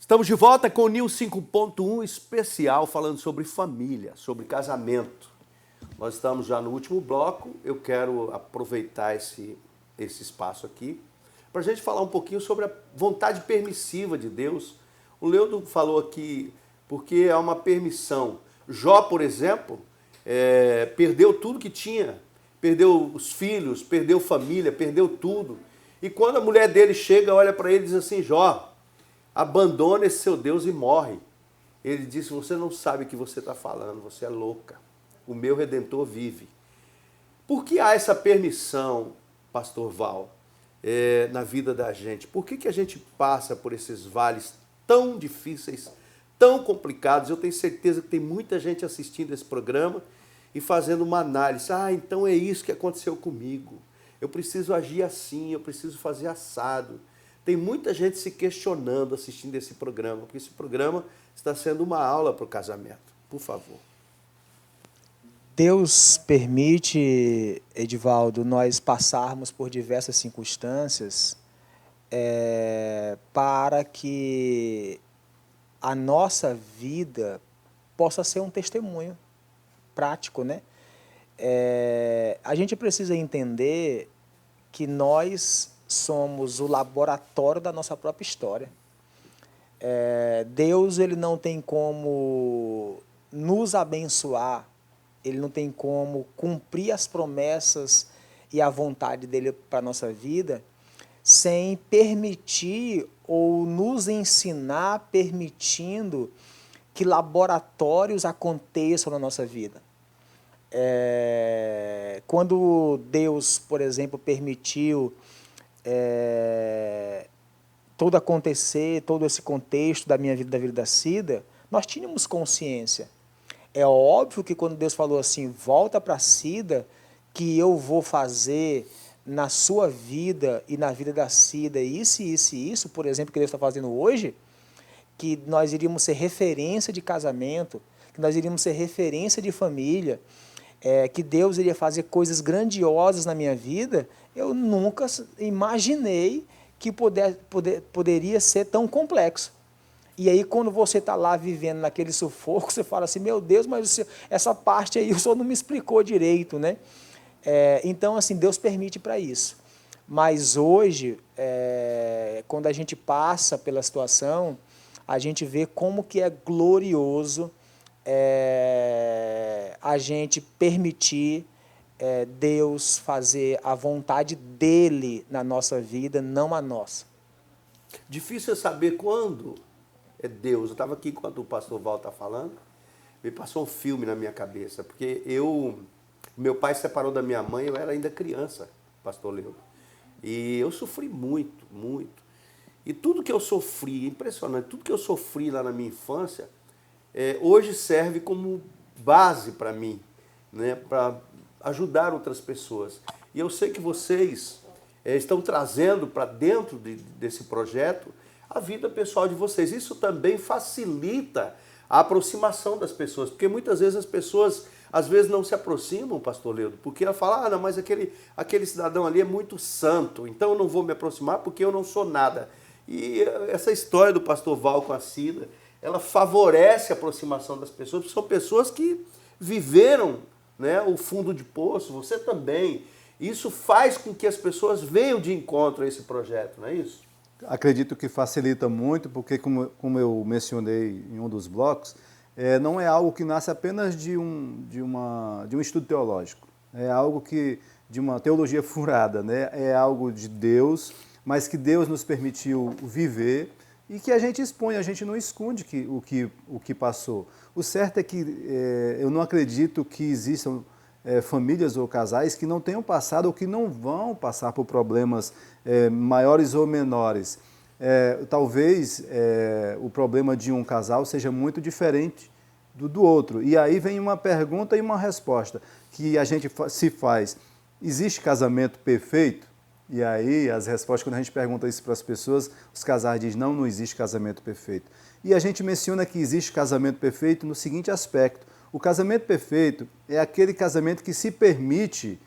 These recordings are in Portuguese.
Estamos de volta com o News 5.1 especial falando sobre família, sobre casamento. Nós estamos já no último bloco, eu quero aproveitar esse espaço aqui para a gente falar um pouquinho sobre a vontade permissiva de Deus. O Leudo falou aqui, porque é uma permissão. Jó, por exemplo, perdeu tudo que tinha, perdeu os filhos, perdeu família, perdeu tudo. E quando a mulher dele chega, olha para ele e diz assim, Jó, abandona esse seu Deus e morre. Ele disse, você não sabe o que você está falando, você é louca. O meu Redentor vive. Por que há essa permissão, pastor Val, na vida da gente? Por que a gente passa por esses vales tão difíceis, tão complicados? Eu tenho certeza que tem muita gente assistindo esse programa e fazendo uma análise. Ah, então é isso que aconteceu comigo. Eu preciso agir assim, eu preciso fazer assado. Tem muita gente se questionando assistindo esse programa, porque esse programa está sendo uma aula para o casamento. Por favor. Deus permite, Edivaldo, nós passarmos por diversas circunstâncias para que a nossa vida possa ser um testemunho prático, né? A gente precisa entender que nós somos o laboratório da nossa própria história. Deus, ele não tem como nos abençoar, ele não tem como cumprir as promessas e a vontade dele para a nossa vida sem permitir ou nos ensinar permitindo que laboratórios aconteçam na nossa vida. Quando Deus, por exemplo, permitiu todo acontecer, todo esse contexto da minha vida, da vida da Cida, nós tínhamos consciência. É óbvio que quando Deus falou assim, volta para a Cida, que eu vou fazer na sua vida e na vida da Cida isso, isso e isso, por exemplo, que Deus está fazendo hoje, que nós iríamos ser referência de casamento, que nós iríamos ser referência de família, que Deus iria fazer coisas grandiosas na minha vida, eu nunca imaginei que poderia ser tão complexo. E aí, quando você está lá vivendo naquele sufoco, você fala assim, meu Deus, mas essa parte aí o senhor não me explicou direito, né? Então, assim, Deus permite para isso. Mas hoje, quando a gente passa pela situação, a gente vê como que é glorioso a gente permitir Deus fazer a vontade dele na nossa vida, não a nossa. Difícil é saber quando é Deus. Eu estava aqui enquanto o pastor Val está falando, me passou um filme na minha cabeça, porque meu pai se separou da minha mãe, eu era ainda criança, pastor Leo. E eu sofri muito, muito. E tudo que eu sofri, impressionante, tudo que eu sofri lá na minha infância, hoje serve como base para mim, né, para ajudar outras pessoas. E eu sei que vocês estão trazendo para dentro desse projeto a vida pessoal de vocês. Isso também facilita a aproximação das pessoas, porque muitas vezes as pessoas, às vezes, não se aproximam, pastor Leudo, porque ela fala, não, mas aquele cidadão ali é muito santo, então eu não vou me aproximar porque eu não sou nada. E essa história do pastor Val com a Cida, ela favorece a aproximação das pessoas, porque são pessoas que viveram, né, o fundo de poço, você também. Isso faz com que as pessoas venham de encontro a esse projeto, não é isso? Acredito que facilita muito, porque como eu mencionei em um dos blocos, não é algo que nasce apenas de um estudo teológico. É algo de uma teologia furada, né? É algo de Deus, mas que Deus nos permitiu viver e que a gente expõe, a gente não esconde o que passou. O certo é que eu não acredito que existam famílias ou casais que não tenham passado ou que não vão passar por problemas maiores ou menores. Talvez o problema de um casal seja muito diferente do outro. E aí vem uma pergunta e uma resposta que a gente se faz. Existe casamento perfeito? E aí as respostas, quando a gente pergunta isso para as pessoas, os casais dizem, não existe casamento perfeito. E a gente menciona que existe casamento perfeito no seguinte aspecto. O casamento perfeito é aquele casamento que se permite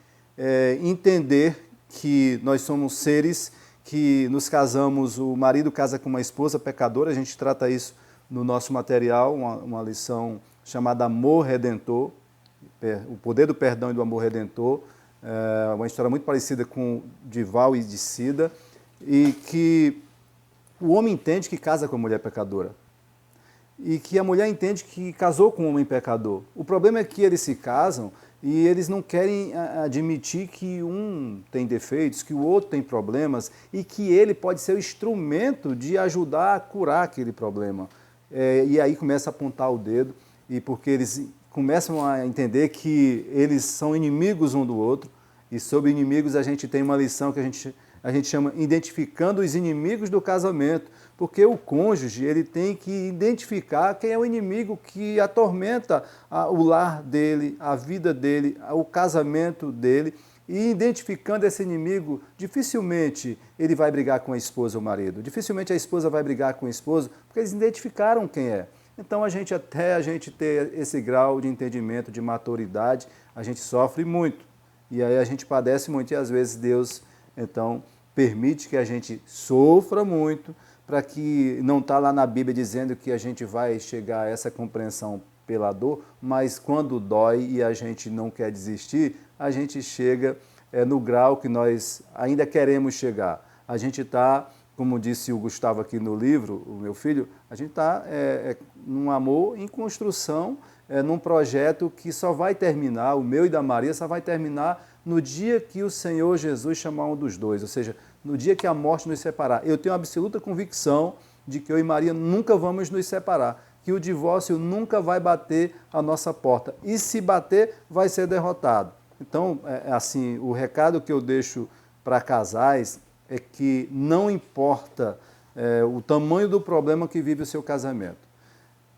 entender que nós somos seres que nos casamos, o marido casa com uma esposa pecadora, a gente trata isso no nosso material, uma lição chamada Amor Redentor, o poder do perdão e do amor redentor, uma história muito parecida com de Val e de Cida, e que o homem entende que casa com a mulher pecadora, e que a mulher entende que casou com um homem pecador. O problema é que eles se casam e eles não querem admitir que um tem defeitos, que o outro tem problemas e que ele pode ser o instrumento de ajudar a curar aquele problema. E aí começa a apontar o dedo, e porque eles começam a entender que eles são inimigos um do outro, e sobre inimigos a gente tem uma lição que a gente chama identificando os inimigos do casamento, porque o cônjuge ele tem que identificar quem é o inimigo que atormenta o lar dele, a vida dele, o casamento dele, e identificando esse inimigo, dificilmente ele vai brigar com a esposa ou o marido, dificilmente a esposa vai brigar com o esposo, porque eles identificaram quem é. Então, até a gente ter esse grau de entendimento, de maturidade, a gente sofre muito. E aí a gente padece muito e às vezes Deus, então, permite que a gente sofra muito, para que não está lá na Bíblia dizendo que a gente vai chegar a essa compreensão pela dor, mas quando dói e a gente não quer desistir, a gente chega no grau que nós ainda queremos chegar. A gente está, como disse o Gustavo aqui no livro, o meu filho, a gente está num amor em construção, num projeto que só vai terminar, o meu e da Maria, só vai terminar no dia que o Senhor Jesus chamar um dos dois, ou seja, no dia que a morte nos separar. Eu tenho absoluta convicção de que eu e Maria nunca vamos nos separar, que o divórcio nunca vai bater a nossa porta, e se bater, vai ser derrotado. Então, assim, o recado que eu deixo para casais é que não importa o tamanho do problema que vive o seu casamento.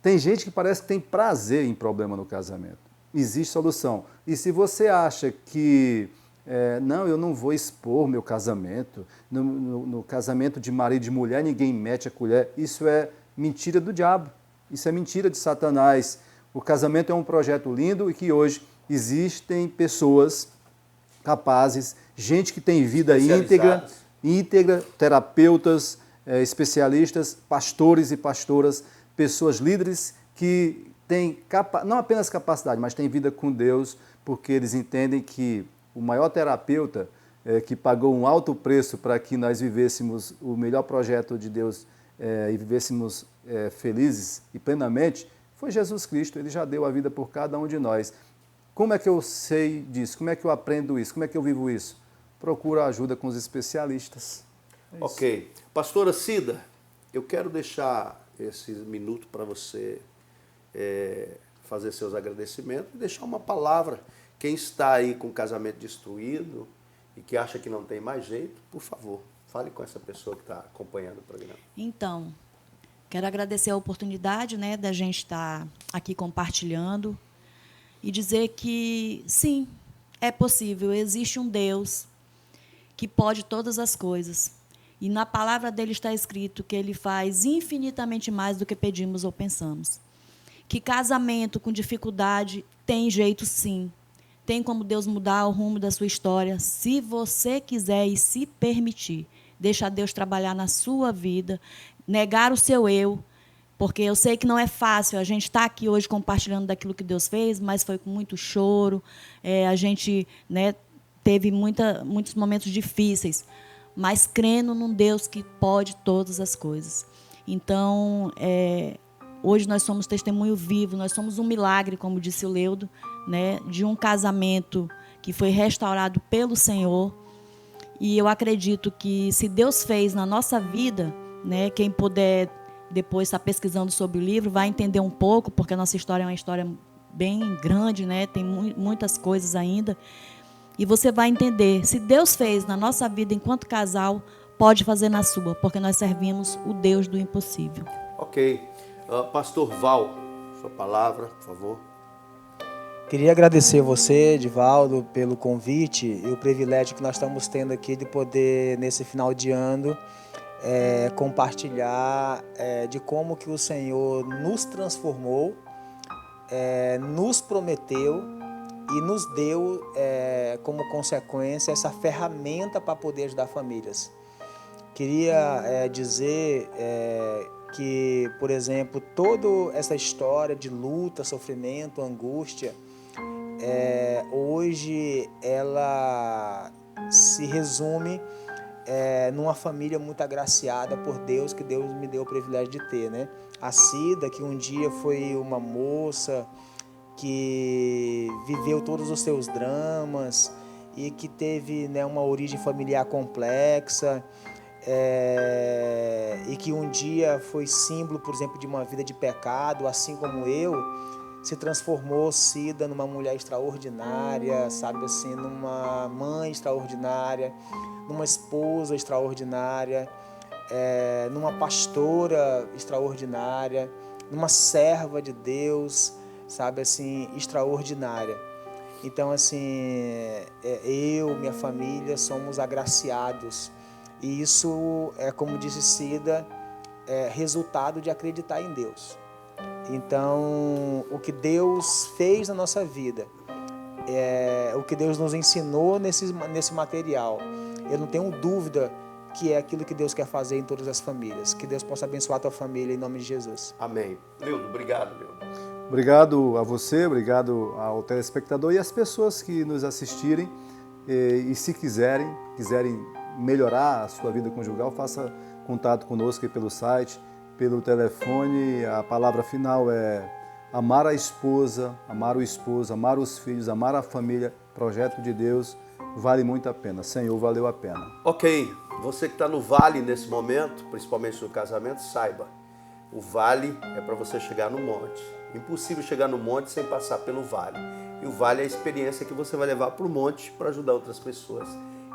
Tem gente que parece que tem prazer em problema no casamento. Existe solução. E se você acha que, não, eu não vou expor meu casamento, no casamento de marido e de mulher ninguém mete a colher, isso é mentira do diabo, isso é mentira de Satanás. O casamento é um projeto lindo e que hoje existem pessoas capazes, gente que tem vida íntegra, terapeutas, especialistas, pastores e pastoras, pessoas líderes que têm não apenas capacidade, mas têm vida com Deus, porque eles entendem que o maior terapeuta que pagou um alto preço para que nós vivêssemos o melhor projeto de Deus e vivêssemos felizes e plenamente, foi Jesus Cristo. Ele já deu a vida por cada um de nós. Como é que eu sei disso? Como é que eu aprendo isso? Como é que eu vivo isso? Procuro ajuda com os especialistas. Ok. Pastora Cida, eu quero deixar esse minuto para você fazer seus agradecimentos e deixar uma palavra. Quem está aí com o casamento destruído e que acha que não tem mais jeito, por favor, fale com essa pessoa que está acompanhando o programa. Então, quero agradecer a oportunidade, né, da gente estar aqui compartilhando e dizer que, sim, é possível, existe um Deus que pode todas as coisas. E na palavra dele está escrito que ele faz infinitamente mais do que pedimos ou pensamos. Que casamento com dificuldade tem jeito, sim. Tem como Deus mudar o rumo da sua história, se você quiser e se permitir. Deixa Deus trabalhar na sua vida, negar o seu eu, porque eu sei que não é fácil. A gente está aqui hoje compartilhando daquilo que Deus fez, mas foi com muito choro. A gente, né, teve muitos momentos difíceis, mas crendo num Deus que pode todas as coisas. Então, hoje nós somos testemunho vivo, nós somos um milagre, como disse o Leudo, né, de um casamento que foi restaurado pelo Senhor. E eu acredito que se Deus fez na nossa vida, né, quem puder depois estar pesquisando sobre o livro vai entender um pouco, porque a nossa história é uma história bem grande, né, tem muitas coisas ainda. E você vai entender, se Deus fez na nossa vida enquanto casal, pode fazer na sua, porque nós servimos o Deus do impossível. Ok. Pastor Val, sua palavra, por favor. Queria agradecer você, Divaldo, pelo convite e o privilégio que nós estamos tendo aqui de poder, nesse final de ano, compartilhar de como que o Senhor nos transformou, nos prometeu e nos deu, como consequência, essa ferramenta para poder ajudar famílias. Queria dizer que, por exemplo, toda essa história de luta, sofrimento, angústia, hoje ela se resume numa família muito agraciada por Deus, que Deus me deu o privilégio de ter, né? A Cida, que um dia foi uma moça que viveu todos os seus dramas e que teve, né, uma origem familiar complexa, e que um dia foi símbolo, por exemplo, de uma vida de pecado, assim como eu, se transformou Cida numa mulher extraordinária, sabe assim, numa mãe extraordinária, numa esposa extraordinária, numa pastora extraordinária, numa serva de Deus, sabe assim, extraordinária. Então, assim, eu, minha família, somos agraciados. E isso é, como disse Cida, resultado de acreditar em Deus. Então, o que Deus fez na nossa vida, o que Deus nos ensinou nesse material, eu não tenho dúvida que é aquilo que Deus quer fazer em todas as famílias. Que Deus possa abençoar a tua família em nome de Jesus. Amém. Leudo, obrigado, Leudo. Obrigado a você, obrigado ao telespectador e às pessoas que nos assistirem. E se quiserem melhorar a sua vida conjugal, faça contato conosco aí pelo site, pelo telefone. A palavra final é amar a esposa, amar o esposo, amar os filhos, amar a família. Projeto de Deus, vale muito a pena. Senhor, valeu a pena. Ok, você que está no vale nesse momento, principalmente no casamento, saiba, o vale é para você chegar no monte. Impossível chegar no monte sem passar pelo vale. E o vale é a experiência que você vai levar para o monte para ajudar outras pessoas.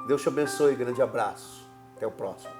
Deus te abençoe, grande abraço. Até o próximo.